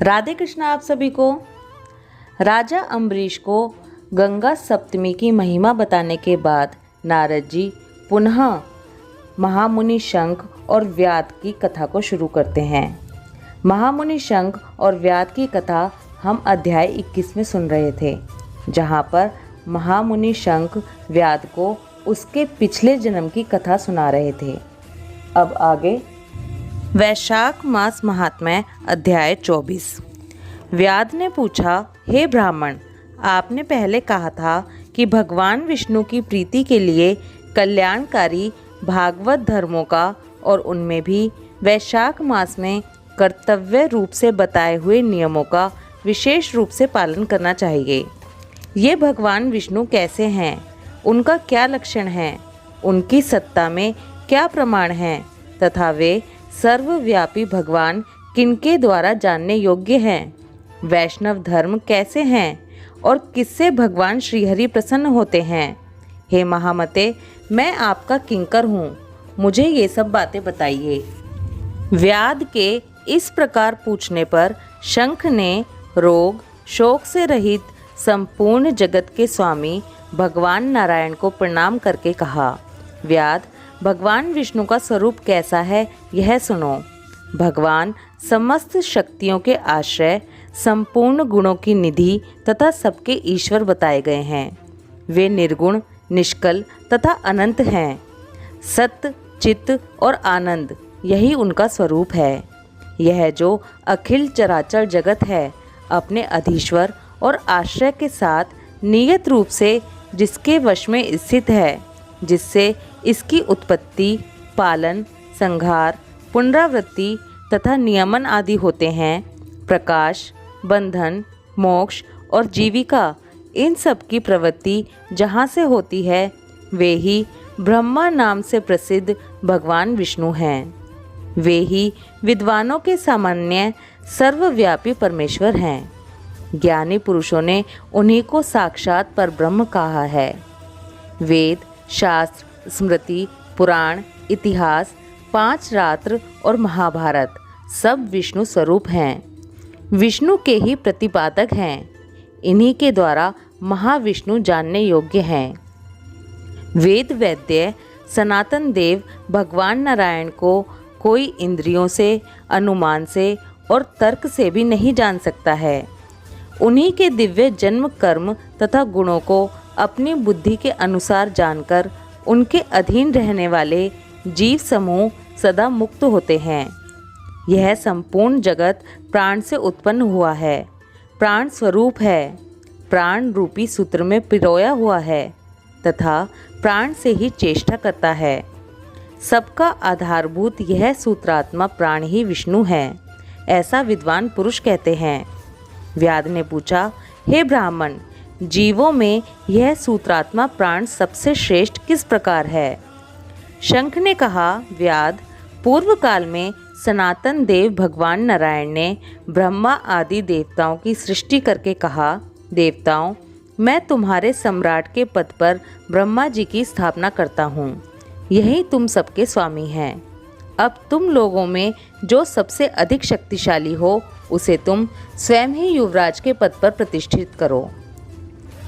राधे कृष्ण आप सभी को। राजा अम्बरीश को गंगा सप्तमी की महिमा बताने के बाद नारद जी पुनः महामुनि शंख और व्याध की कथा को शुरू करते हैं। महामुनि शंख और व्याध की कथा हम अध्याय 21 में सुन रहे थे, जहाँ पर महामुनि शंख व्याध को उसके पिछले जन्म की कथा सुना रहे थे। अब आगे वैशाख मास महात्म्य अध्याय 24। व्याध ने पूछा, हे ब्राह्मण, आपने पहले कहा था कि भगवान विष्णु की प्रीति के लिए कल्याणकारी भागवत धर्मों का और उनमें भी वैशाख मास में कर्तव्य रूप से बताए हुए नियमों का विशेष रूप से पालन करना चाहिए। ये भगवान विष्णु कैसे हैं, उनका क्या लक्षण है, उनकी सत्ता में क्या प्रमाण हैं तथा वे सर्वव्यापी भगवान किनके द्वारा जानने योग्य हैं। वैष्णव धर्म कैसे हैं और किससे भगवान श्रीहरि प्रसन्न होते हैं। हे महामते, मैं आपका किंकर हूँ, मुझे ये सब बातें बताइए। व्याध के इस प्रकार पूछने पर शंख ने रोग शोक से रहित संपूर्ण जगत के स्वामी भगवान नारायण को प्रणाम करके कहा, व्याध, भगवान विष्णु का स्वरूप कैसा है यह सुनो। भगवान समस्त शक्तियों के आश्रय, संपूर्ण गुणों की निधि तथा सबके ईश्वर बताए गए हैं। वे निर्गुण, निष्कल तथा अनंत हैं। सत्य, चित्त और आनंद यही उनका स्वरूप है। यह जो अखिल चराचर जगत है, अपने अधीश्वर और आश्रय के साथ नियत रूप से जिसके वश में स्थित है, जिससे इसकी उत्पत्ति, पालन, संहार, पुनरावृत्ति तथा नियमन आदि होते हैं, प्रकाश, बंधन, मोक्ष और जीविका, इन सब की प्रवृत्ति जहाँ से होती है, वे ही ब्रह्मा नाम से प्रसिद्ध भगवान विष्णु हैं। वे ही विद्वानों के सामान्य सर्वव्यापी परमेश्वर हैं। ज्ञानी पुरुषों ने उन्हीं को साक्षात परब्रह्म कहा है। वेद, शास्त्र, स्मृति, पुराण, इतिहास, 5 रात्र और महाभारत सब विष्णु स्वरूप हैं, विष्णु के ही प्रतिपादक हैं। इन्हीं के द्वारा महाविष्णु जानने योग्य हैं। वेद वैद्य सनातन देव भगवान नारायण को कोई इंद्रियों से, अनुमान से और तर्क से भी नहीं जान सकता है। उन्हीं के दिव्य जन्म, कर्म तथा गुणों को अपनी बुद्धि के अनुसार जानकर उनके अधीन रहने वाले जीव समूह सदा मुक्त होते हैं। यह संपूर्ण जगत प्राण से उत्पन्न हुआ है, प्राण स्वरूप है, प्राण रूपी सूत्र में पिरोया हुआ है तथा प्राण से ही चेष्टा करता है। सबका आधारभूत यह सूत्रात्मा प्राण ही विष्णु है, ऐसा विद्वान पुरुष कहते हैं। व्याध ने पूछा, हे ब्राह्मण, जीवों में यह सूत्रात्मा प्राण सबसे श्रेष्ठ किस प्रकार है। शंख ने कहा, व्याध, पूर्व काल में सनातन देव भगवान नारायण ने ब्रह्मा आदि देवताओं की सृष्टि करके कहा, देवताओं, मैं तुम्हारे सम्राट के पद पर ब्रह्मा जी की स्थापना करता हूँ। यही तुम सबके स्वामी हैं। अब तुम लोगों में जो सबसे अधिक शक्तिशाली हो, उसे तुम स्वयं ही युवराज के पद पर प्रतिष्ठित करो।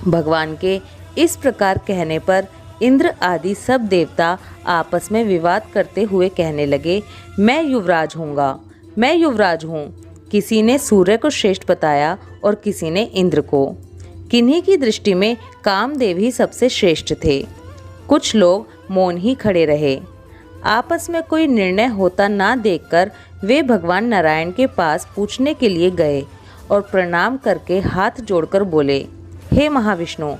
भगवान के इस प्रकार कहने पर इंद्र आदि सब देवता आपस में विवाद करते हुए कहने लगे, मैं युवराज हूँगा, मैं युवराज हूँ। किसी ने सूर्य को श्रेष्ठ बताया और किसी ने इंद्र को। किन्हीं की दृष्टि में कामदेव ही सबसे श्रेष्ठ थे। कुछ लोग मौन ही खड़े रहे। आपस में कोई निर्णय होता ना देखकर वे भगवान नारायण के पास पूछने के लिए गए और प्रणाम करके हाथ जोड़कर बोले, हे महाविष्णु,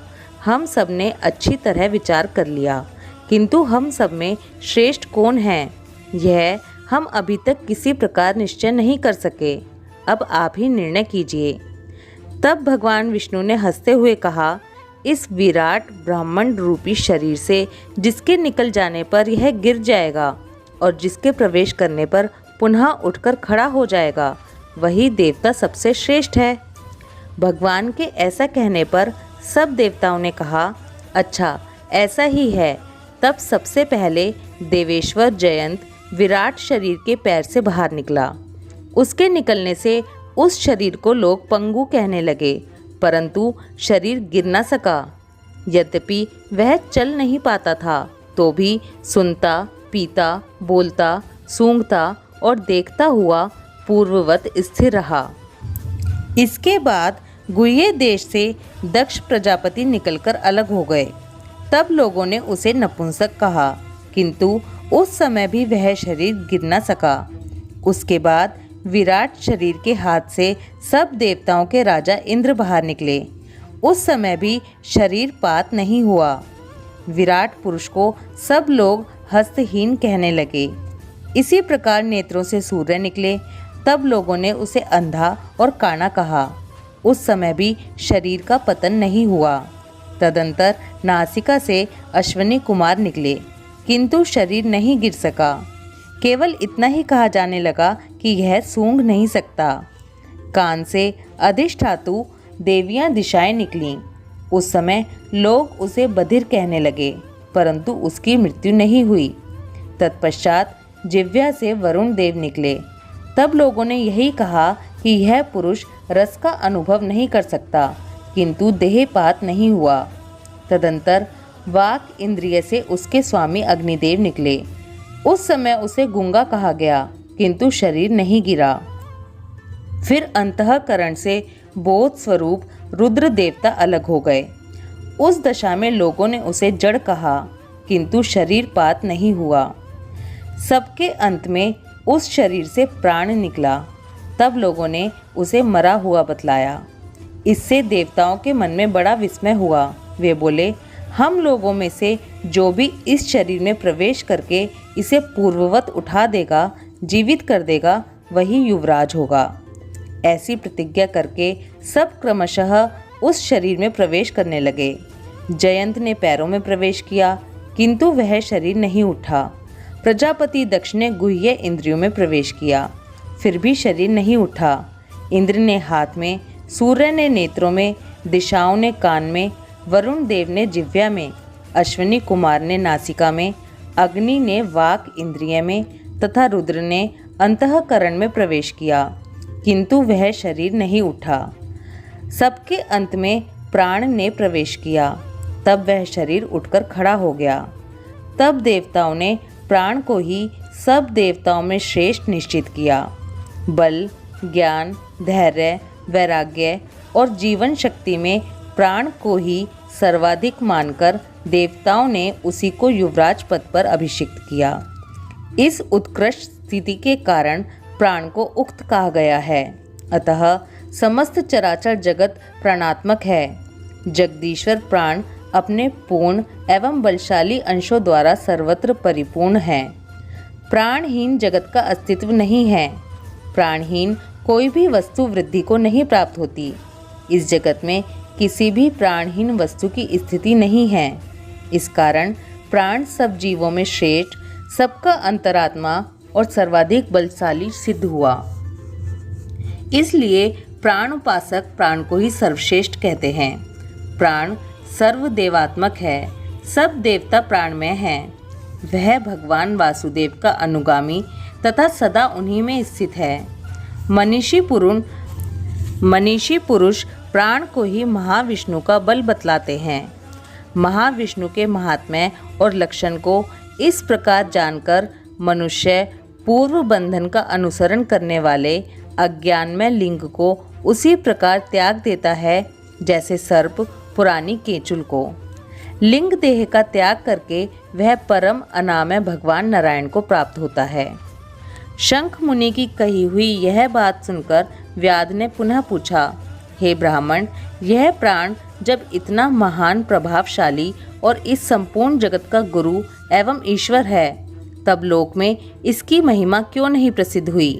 हम सब ने अच्छी तरह विचार कर लिया, किंतु हम सब में श्रेष्ठ कौन है, यह हम अभी तक किसी प्रकार निश्चय नहीं कर सके। अब आप ही निर्णय कीजिए। तब भगवान विष्णु ने हंसते हुए कहा, इस विराट ब्राह्मण रूपी शरीर से जिसके निकल जाने पर यह गिर जाएगा और जिसके प्रवेश करने पर पुनः उठकर खड़ा हो जाएगा, वही देवता सबसे श्रेष्ठ है। भगवान के ऐसा कहने पर सब देवताओं ने कहा, अच्छा ऐसा ही है। तब सबसे पहले देवेश्वर जयंत विराट शरीर के पैर से बाहर निकला। उसके निकलने से उस शरीर को लोग पंगु कहने लगे, परंतु शरीर गिर न सका। यद्यपि वह चल नहीं पाता था तो भी सुनता, पीता, बोलता, सूंघता और देखता हुआ पूर्ववत स्थिर रहा। इसके बाद गुह्य देश से दक्ष प्रजापति निकलकर अलग हो गए। तब लोगों ने उसे नपुंसक कहा, किंतु उस समय भी वह शरीर गिर न सका। उसके बाद विराट शरीर के हाथ से सब देवताओं के राजा इंद्र बाहर निकले। उस समय भी शरीर पात नहीं हुआ। विराट पुरुष को सब लोग हस्तहीन कहने लगे। इसी प्रकार नेत्रों से सूर्य निकले। तब लोगों ने उसे अंधा और काना कहा। उस समय भी शरीर का पतन नहीं हुआ। तदंतर नासिका से अश्विनी कुमार निकले, किंतु शरीर नहीं गिर सका। केवल इतना ही कहा जाने लगा कि यह सूंघ नहीं सकता। कान से अधिष्ठातु देवियां दिशाएं निकलीं। उस समय लोग उसे बधिर कहने लगे, परंतु उसकी मृत्यु नहीं हुई। तत्पश्चात जिह्वा से वरुण देव निकले। तब लोगों ने यही कहा कि यह पुरुष रस का अनुभव नहीं कर सकता, किंतु देहपात नहीं हुआ। तदंतर वाक इंद्रिय से उसके स्वामी अग्निदेव निकले। उस समय उसे गूंगा कहा गया, किंतु शरीर नहीं गिरा। फिर अंतःकरण से बोध स्वरूप रुद्र देवता अलग हो गए। उस दशा में लोगों ने उसे जड़ कहा, किंतु शरीर पात नहीं हुआ। सबके अंत में उस शरीर से प्राण निकला। तब लोगों ने उसे मरा हुआ बतलाया। इससे देवताओं के मन में बड़ा विस्मय हुआ। वे बोले, हम लोगों में से जो भी इस शरीर में प्रवेश करके इसे पूर्ववत उठा देगा, जीवित कर देगा, वही युवराज होगा। ऐसी प्रतिज्ञा करके सब क्रमशः उस शरीर में प्रवेश करने लगे। जयंत ने पैरों में प्रवेश किया, किंतु वह शरीर नहीं उठा। प्रजापति दक्ष ने गुह्य इंद्रियों में प्रवेश किया, फिर भी शरीर नहीं उठा। इंद्र ने हाथ में, सूर्य ने नेत्रों में, दिशाओं ने कान में, वरुण देव ने जिह्वा में, अश्विनी कुमार ने नासिका में, अग्नि ने वाक इंद्रिय में तथा रुद्र ने अंतःकरण में प्रवेश किया, किंतु वह शरीर नहीं उठा। सबके अंत में प्राण ने प्रवेश किया। तब वह शरीर उठकर खड़ा हो गया। तब देवताओं ने प्राण को ही सब देवताओं में श्रेष्ठ निश्चित किया। बल, ज्ञान, धैर्य, वैराग्य और जीवन शक्ति में प्राण को ही सर्वाधिक मानकर देवताओं ने उसी को युवराज पद पर अभिषिक्त किया। इस उत्कृष्ट स्थिति के कारण प्राण को उक्त कहा गया है। अतः समस्त चराचर जगत प्राणात्मक है। जगदीश्वर प्राण अपने पूर्ण एवं बलशाली अंशों द्वारा सर्वत्र परिपूर्ण है। प्राणहीन जगत का अस्तित्व नहीं है। प्राणहीन कोई भी वस्तु वृद्धि को नहीं प्राप्त होती। इस जगत में किसी भी प्राणहीन वस्तु की स्थिति नहीं है। इस कारण प्राण सब जीवों में श्रेष्ठ, सबका अंतरात्मा और सर्वाधिक बलशाली सिद्ध हुआ। इसलिए प्राण उपासक प्राण को ही सर्वश्रेष्ठ कहते हैं। प्राण सर्वदेवात्मक है। सब देवता प्राणमय हैं। वह भगवान वासुदेव का अनुगामी तथा सदा उन्हीं में स्थित है। मनीषी पुरुष प्राण को ही महाविष्णु का बल बतलाते हैं। महाविष्णु के महात्म्य और लक्षण को इस प्रकार जानकर मनुष्य पूर्व बंधन का अनुसरण करने वाले अज्ञानमय लिंग को उसी प्रकार त्याग देता है जैसे सर्प पुरानी केचुल को। लिंग देह का त्याग करके वह परम अनामय भगवान नारायण को प्राप्त होता है। शंख मुनि की कही हुई यह बात सुनकर व्याध ने पुनः पूछा, हे ब्राह्मण, यह प्राण जब इतना महान, प्रभावशाली और इस संपूर्ण जगत का गुरु एवं ईश्वर है, तब लोक में इसकी महिमा क्यों नहीं प्रसिद्ध हुई?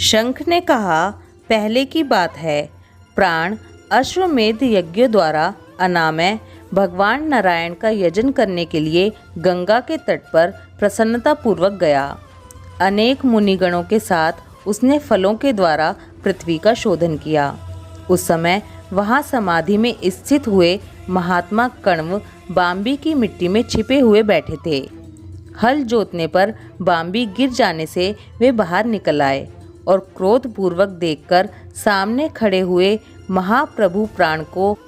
शंख ने कहा, पहले की बात है, प्राण अश्वमेध यज्ञ द्वारा अनामय भगवान नारायण का यजन करने के लिए गंगा के तट पर प्रसन्नता पूर्वक गया। अनेक मुनिगणों के साथ उसने फलों के द्वारा पृथ्वी का शोधन किया। उस समय वहाँ समाधि में स्थित हुए महात्मा कण्व बाम्बी की मिट्टी में छिपे हुए बैठे थे। हल जोतने पर बाम्बी गिर जाने से वे बाहर निकल आए और क्रोधपूर्वक देखकर सामने खड़े हुए महाप्रभु प्राण को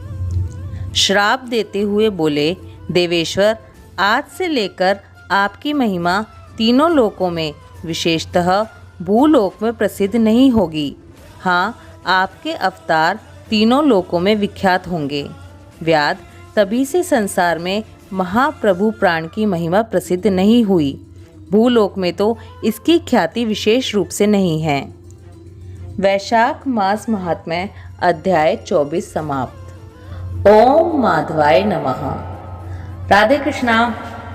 श्राप देते हुए बोले, देवेश्वर, आज से लेकर आपकी महिमा तीनों लोकों में, विशेषतः भूलोक में प्रसिद्ध नहीं होगी। हाँ, आपके अवतार तीनों लोकों में विख्यात होंगे। व्याध, तभी से संसार में महाप्रभु प्राण की महिमा प्रसिद्ध नहीं हुई। भूलोक में तो इसकी ख्याति विशेष रूप से नहीं है। वैशाख मास महात्म्य अध्याय 24 समाप्त। ओम माधवाय नमः। राधे कृष्णा।